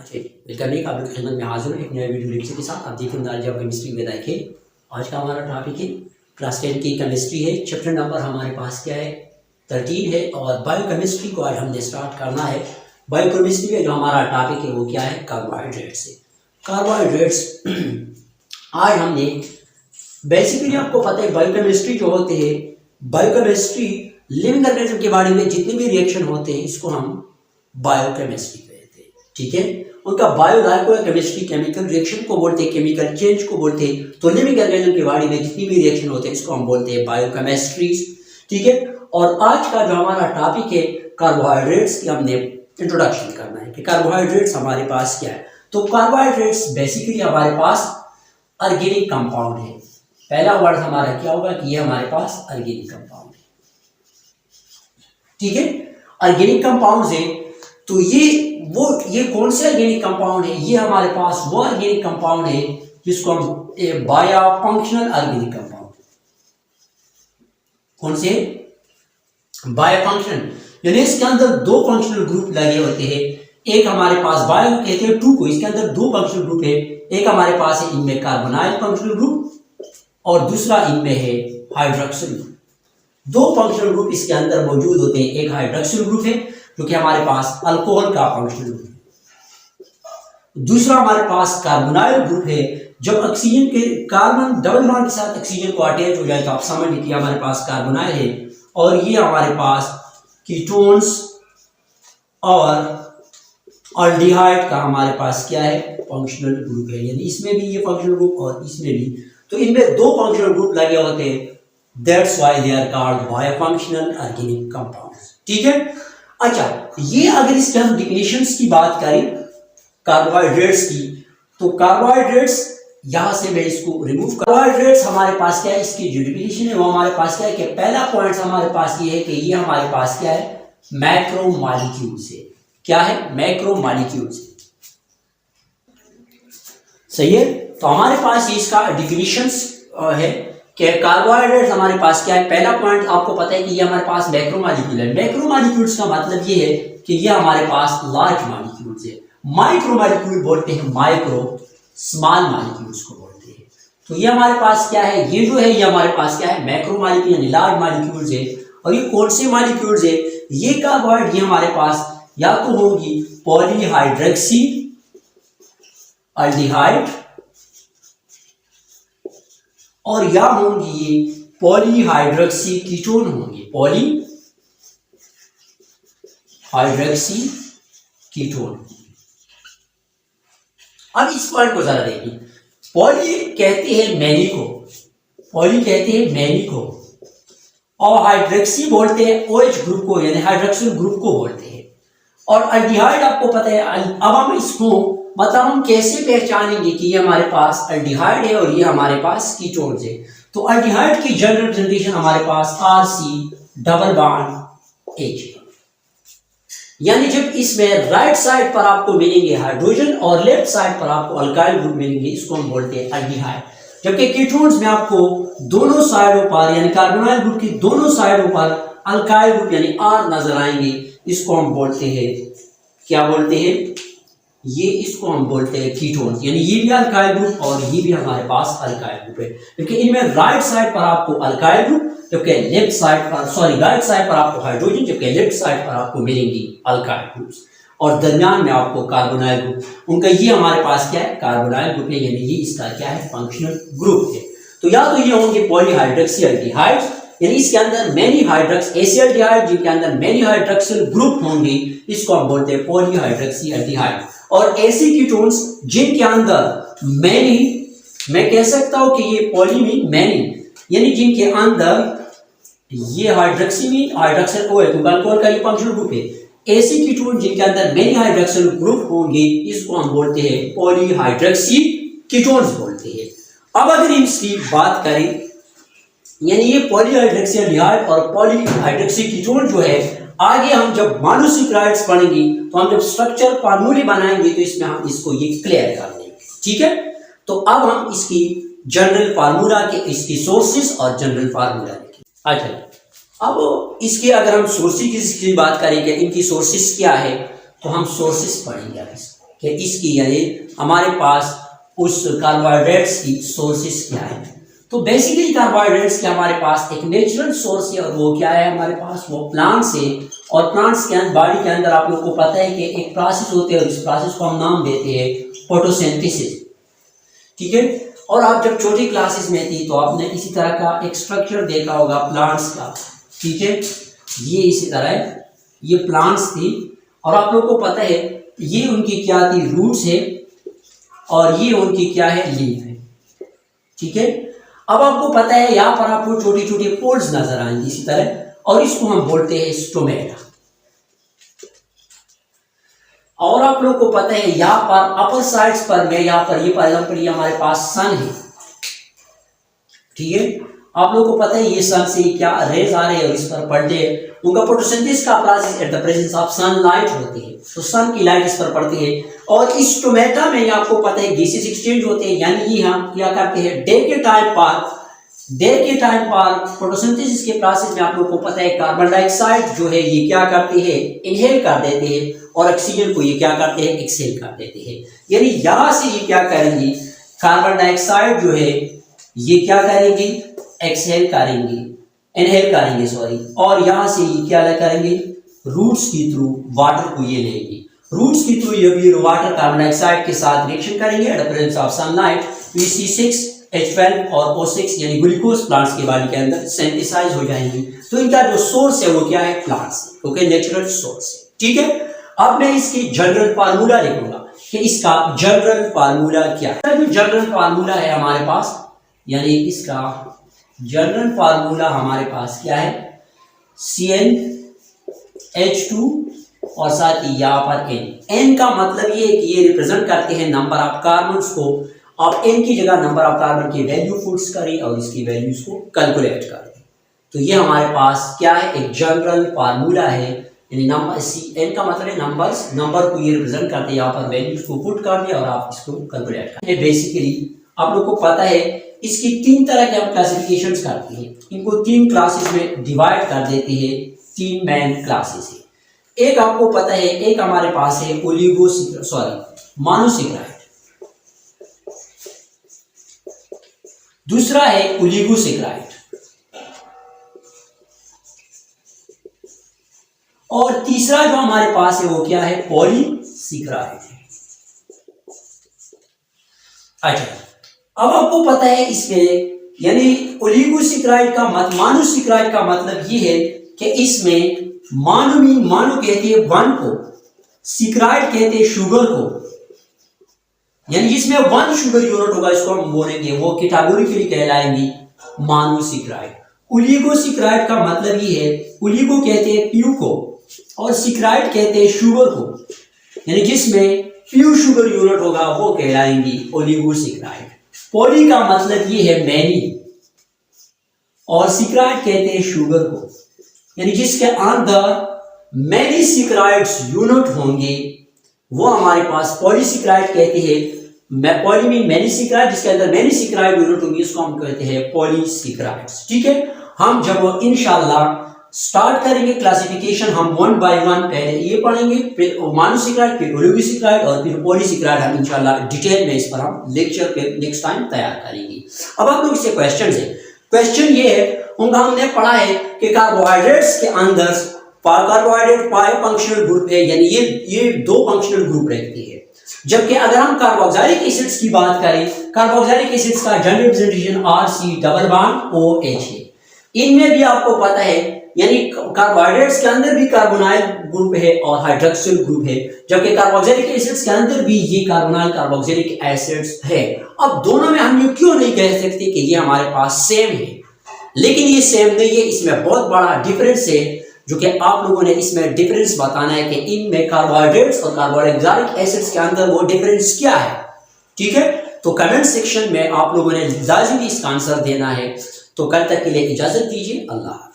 अच्छा, वेलकम एक आपकी खिदमत में हाजिर हूँ एक नए वीडियो लेक्चर के साथ। आप देखें जब केमिस्ट्री में देखें, आज का हमारा टॉपिक है क्लास 10 की केमिस्ट्री है। चैप्टर नंबर हमारे पास क्या है, 13 है। और बायोकेमिस्ट्री को आज हमने स्टार्ट करना है। बायोकेमिस्ट्री में जो हमारा टॉपिक है वो क्या है, कार्बोहाइड्रेट्स है। कार्बोहाइड्रेट्स आज हमने बेसिकली आपको पता है बायोकेमिस्ट्री जो होते हैं, बायोकेमिस्ट्री लिविंग ऑर्गेनिज्म के बारे में जितने भी रिएक्शन होते हैं इसको हम बायोकेमिस्ट्री कहते हैं। ठीक है, उनका बायो केमिस्ट्री केमिकल रिएक्शन को बोलते हैं, केमिकल चेंज को बोलते हैं। तो लिविंग ऑर्गेनिज्म के बारे में जितनी भी रिएक्शन होते हैं इसको हम बोलते हैं बायोकेमिस्ट्री। ठीक है, और आज का जो हमारा टॉपिक है कार्बोहाइड्रेट्स की हमने इंट्रोडक्शन करना है कि कार्बोहाइड्रेट्स हमारे पास क्या है। तो कार्बोहाइड्रेट्स बेसिकली हमारे पास ऑर्गेनिक कंपाउंड है। पहला वर्ड हमारा क्या होगा कि ये हमारे पास ऑर्गेनिक कंपाउंड है। ठीक है, ऑर्गेनिक कंपाउंड है। तो ये कौन से ऑर्गेनिक कंपाउंड है, ये हमारे पास वो ऑर्गेनिक कंपाउंड है जिसको हम बायो फंक्शनल ऑर्गेनिक कंपाउंड। कौन से, बायो फंक्शनल, यानी इसके अंदर दो फंक्शनल ग्रुप लगे होते हैं। एक हमारे पास बायो कहते हैं टू को, इसके अंदर दो फंक्शनल ग्रुप है। एक हमारे पास है इनमें कार्बोनाइल फंक्शनल ग्रुप और दूसरा इनमें है हाइड्रोक्सिल ग्रुप। दो फंक्शनल ग्रुप इसके अंदर मौजूद होते हैं। एक हाइड्रोक्सिल ग्रुप है जो कि हमारे पास अल्कोहल का फंक्शनल ग्रुप है। दूसरा हमारे पास कार्बोनाइल ग्रुप है। जब ऑक्सीजन के कार्बन डबल बॉन्ड के साथ ऑक्सीजन को अटैच हो जाए तो आप समझ लीजिए हमारे पास कार्बोनाइल है। और ये हमारे पास कीटोन्स और अल्डिहाइड का हमारे पास क्या है, फंक्शनल ग्रुप है। यानी इसमें भी ये फंक्शनल ग्रुप और इसमें भी, तो इनमें दो फंक्शनल ग्रुप लगे होते हैं। That's why they are called biofunctional organic compounds. ठीक है, अच्छा, ये अगर इसके हम डिफिनेशंस की बात करें कार्बोहाइड्रेट्स की, तो कार्बोहाइड्रेट्स यहां से मैं इसको रिमूव कर, कार्बोहाइड्रेट्स हमारे पास क्या है, इसकी जो डिफिनेशन है वो हमारे पास क्या है कि पहला पॉइंट हमारे पास ये है कि ये हमारे पास क्या है, मैक्रो मॉलिक्यूल्स है। क्या है, मैक्रो मॉलिक्यूल्स। सही है, तो हमारे पास इसका डिफिनेशंस है कि कार्बोहाइड्रेट्स हमारे पास क्या है। पहला पॉइंट आपको पता है कि ये हमारे पास मैक्रो मॉलिक्यूल है। मैक्रो मॉलिक्यूल्स का मतलब ये है कि ये हमारे पास लार्ज मॉलिक्यूल्स है। माइक्रो मॉलिक्यूल बोलते हैं माइक्रो, स्मॉल मॉलिक्यूल्स को बोलते हैं। तो ये हमारे पास क्या है, ये जो है ये हमारे पास क्या है, मैक्रो मॉलिक्यूल यानी लार्ज मॉलिक्यूल्स है। और ये कौन से मॉलिक्यूल्स है, ये कार्बोहाइड्रेट ये हमारे पास या तो होगी पॉलीहाइड्रोक्सी अल्डिहाइड और या होंगी ये पॉलीहाइड्रोक्सी कीटोन होंगे, पॉलीहाइड्रोक्सी कीटोन। अब इस पॉइंट को जरा देखिए, पॉली कहते हैं मैनी को, पॉली कहते हैं मैनी को, और हाइड्रोक्सी बोलते हैं OH ग्रुप को यानी हाइड्रोक्सिल ग्रुप को बोलते हैं। और अल्डिहाइड आपको पता है। अब हम इसको मतलब हम कैसे पहचानेंगे कि ये हमारे पास अल्डिहाइड है और ये हमारे पास कीटोन्स है। तो अल्डिहाइड की जनरल जनरेशन हमारे पास RC डबल बॉन्ड H, यानी जब इसमें राइट साइड पर आपको मिलेंगे हाइड्रोजन और लेफ्ट साइड पर आपको अल्काइल ग्रुप मिलेंगे, इसको हम बोलते हैं अल्डिहाइड। जबकि कीटोन्स में आपको दोनों साइडों पर यानी कार्बोनाइल ग्रुप की दोनों साइडों पर अल्काइल ग्रुप यानी R नजर आएंगे, इसको हम बोलते हैं, क्या बोलते हैं, ये इसको हम बोलते हैं कीटोन्स। यानी ये भी अल्काइल ग्रुप और ये भी हमारे पास अल्काइल ग्रुप है। क्योंकि इनमें राइट साइड पर आपको अल्काइल ग्रुप, जबकि लेफ्ट साइड पर राइट साइड पर आपको हाइड्रोजन, जबकि लेफ्ट साइड पर आपको मिलेंगी अल्काइल ग्रुप्स, और दरमियान में आपको कार्बोनाइल ग्रुप। उनका ये हमारे पास क्या है, कार्बोनाइल ग्रुप है, यानी ये इसका क्या है, फंक्शनल ग्रुप है। तो या तो ये होंगे पॉलीहाइड्रोक्सी अल्डिहाइड्स, यानी इसके अंदर मेनी हाइड्रोक्स एसियल्डिहाइड जिनके अंदर मेनी हाइड्रोक्सिल ग्रुप होंगे, इसको हम बोलते हैं पॉलीहाइड्रोक्सी अल्डिहाइड। और ऐसे कीटोन्स जिनके अंदर मेनी, मैं कह सकता हूं कि ये पॉली में मेनी, यानी जिनके अंदर ये हाइड्रोक्सी में हाइड्रोक्सिल को है, तो अल्कोहल का ये फंक्शनल ग्रुप है। ऐसे कीटोन जिनके अंदर मेनी हाइड्रोक्सिल ग्रुप होंगे, इसको हम बोलते हैं पॉलीहाइड्रोक्सी कीटोन्स बोलते हैं। अब अगर इसकी बात करें, यानी ये पॉलीहाइड्रोक्सी अल्डिहाइड और पॉलीहाइड्रोक्सी कीटोन जो है, आगे हम जब मोनोसेक्राइड्स पढ़ेंगे तो हम जब स्ट्रक्चर फार्मूले बनाएंगे तो इसमें हम इसको ये क्लियर कर देंगे। ठीक है, तो अब हम इसकी जनरल फार्मूला के, इसकी सोर्सेस और जनरल फार्मूला देखें। अच्छा, अब इसके अगर हम सोर्सेस की बात करें कि इनकी सोर्सेस क्या है, तो हम सोर्सेस पढ़ेंगे। अब कि इसकी यानी हमारे पास उस कार्बोहाइड्रेट्स की सोर्सेस क्या है। तो बेसिकली कार्बोहाइड्रेट्स के हमारे पास एक नेचुरल सोर्स है और वो क्या है हमारे पास, वो प्लांट्स है। और प्लांट्स के अंदर, बॉडी के अंदर आप लोगों को पता है कि एक प्रोसेस होती है और इस प्रोसेस को हम नाम देते हैं फोटोसिंथेसिस, ठीक है। और आप जब छोटी क्लासेस में थी तो आपने इसी तरह का एक स्ट्रक्चर देखा होगा प्लांट्स का, ठीक है। ये इसी तरह है, ये प्लांट्स थी और आप लोगों को पता है ये उनकी क्या थी, रूट्स है और ये उनकी क्या है, लीफ है, ठीक है। अब आपको पता है यहाँ पर आपको छोटी छोटी पोल्स नजर आएंगी इसी तरह, और इसको हम बोलते हैं स्टोमेटा। और आप लोगों को पता है यहाँ पर अपर साइड्स पर में यहाँ पर ये फॉर एग्जाम्पल ये हमारे पास सन है, ठीक है। आप लोगों को पता है ये सन से क्या रेज आ रहे हैं और इस पर पड़ते हैं, उनका फोटोसिंथेसिस का process at the presence of sunlight होती है, तो सन की लाइट इस पर पड़ती है। और इस स्टोमेटा में आपको पता है गैसेस एक्सचेंज होते हैं, यानी ये हम क्या करते हैं डे के टाइम पर फोटोसिंथेसिस के प्रोसेस में आप लोगों को पता है कार्बन डाइऑक्साइड जो है ये क्या करते हैं, इनहेल कर देते हैं, और ऑक्सीजन को ये क्या करते हैं, एक्सहेल कर देते हैं। यानी यहां से ये क्या करेंगी, कार्बन डाइऑक्साइड जो है ये क्या करेंगी, एक्सहेल करेंगी, इनहेल करेंगे सॉरी, और यहां से ये क्या करेंगे, रूट्स के थ्रू वाटर को ये लेंगे, रूट्स के थ्रू ये वाटर कार्बन डाइऑक्साइड के साथ रिएक्शन करेंगे at the presence of sunlight, C6H12 और O6 यानी ग्लूकोज प्लांट्स के बॉडी के अंदर सिंथेसाइज हो जाएंगी। तो इनका जो सोर्स है वो क्या है, प्लांट्स, ओके, नेचुरल सोर्स है, ठीक है। अब मैं इसकी जनरल फार्मूला लिखूंगा कि इसका जनरल फार्मूला क्या है। जो जनरल फार्मूला है हमारे पास, यानी इसका जनरल फार्मूला हमारे पास क्या है, CnH2 और साथ ही यहाँ पर N का मतलब ये है कि ये रिप्रेजेंट करते हैं नंबर ऑफ कार्बन्स को। आप N की जगह नंबर ऑफ कार्बन की वैल्यू पुट्स करें और इसकी वैल्यूज को कैलकुलेट करें। तो ये हमारे पास क्या है, एक जनरल फार्मूला है, यानी नंबर N का मतलब है नंबर्स, नंबर को ये रिप्रेजेंट करते हैं, यहाँ पर वैल्यूज को पुट कर दिया और आप इसको कैलकुलेट करें। बेसिकली आप लोग को पता है इसकी तीन तरह के हम क्लासिफिकेशंस करते हैं, इनको तीन क्लासेस में डिवाइड कर देते हैं, तीन मेन क्लासेस है। एक आपको पता है, एक हमारे पास है मोनोसेकेराइड, दूसरा है ओलिगोसेकेराइड, और तीसरा जो हमारे पास है वो क्या है, पॉलीसेकेराइड। अच्छा, अब आपको पता है इसमें यानी ओलिगोसेकेराइड का मोनोसेकेराइड का मतलब ये है कि इसमें मानो कहते हैं वन को, सेकेराइड कहते हैं शुगर को, यानी जिसमें वन शुगर यूनिट होगा इसको हम बोलेंगे, वो कैटेगोरिकली कहलाएंगी मोनोसेकेराइड। ओलिगोसेकेराइड का मतलब ये है, ओलिगो कहते हैं प्यू को और सेकेराइड कहते हैं शुगर को, यानी जिसमें प्यू शुगर यूनिट होगा वो कहलाएंगी ओलिगोसेकेराइड। पॉली का मतलब ये है मैनी, और सेकेराइड कहते हैं शुगर को, यानी जिसके अंदर मैनी सेकेराइड्स यूनिट होंगे वो हमारे पास पॉलीसेकेराइड कहते हैं। पॉली में मैनी सेकेराइड, जिसके अंदर मैनी सेकेराइड यूनिट होंगी उसको हम कहते हैं पॉलीसेकेराइड्स, ठीक है। हम जब इंशाल्लाह स्टार्ट करेंगे क्लासिफिकेशन, हम वन बाय वन पहले ये पढ़ेंगे, फिर मोनोसेकेराइड, फिर ओलिगोसेकेराइड और फिर पॉलीसेकेराइड। हम इंशाल्लाह डिटेल में इस पर हम लेक्चर पे नेक्स्ट टाइम तैयार करेंगे। अब आप लोग इससे क्वेश्चन है, क्वेश्चन ये है, उनका हमने पढ़ा है कि कार्बोहाइड्रेट्स के अंदर कार्बोहाइड्रेट 5 फंक्शनल ग्रुप है, यानी ये 2 फंक्शनल ग्रुप रहती है। जबकि अगर हम कार्बोक्सिलिक एसिड्स की बात करें, कार्बोक्सिलिक एसिड्स का general representation RC double bond OH है। इनमें भी आपको पता है, यानी कार्बोहाइड्रेट्स के अंदर भी कार्बोनाइल ग्रुप है और हाइड्रोक्सिल ग्रुप है, जबकि कार्बोक्सिलिक एसिड्स के अंदर भी ये कार्बोनाइल कार्बोक्सिलिक एसिड्स है। अब दोनों में हम ये क्यों नहीं कह सकते कि ये हमारे पास सेम है, लेकिन ये सेम नहीं है, इसमें बहुत बड़ा डिफरेंस है, जो कि आप लोगों ने इसमें डिफरेंस बताना है कि इनमें कार्बोहाइड्रेट्स और कार्बोक्सिलिक एसिड्स के अंदर वो डिफरेंस क्या है, ठीक है। तो कमेंट सेक्शन में आप लोगों ने लाजिमी इसका आंसर देना है। तो कल तक के लिए इजाजत दीजिए, अल्लाह।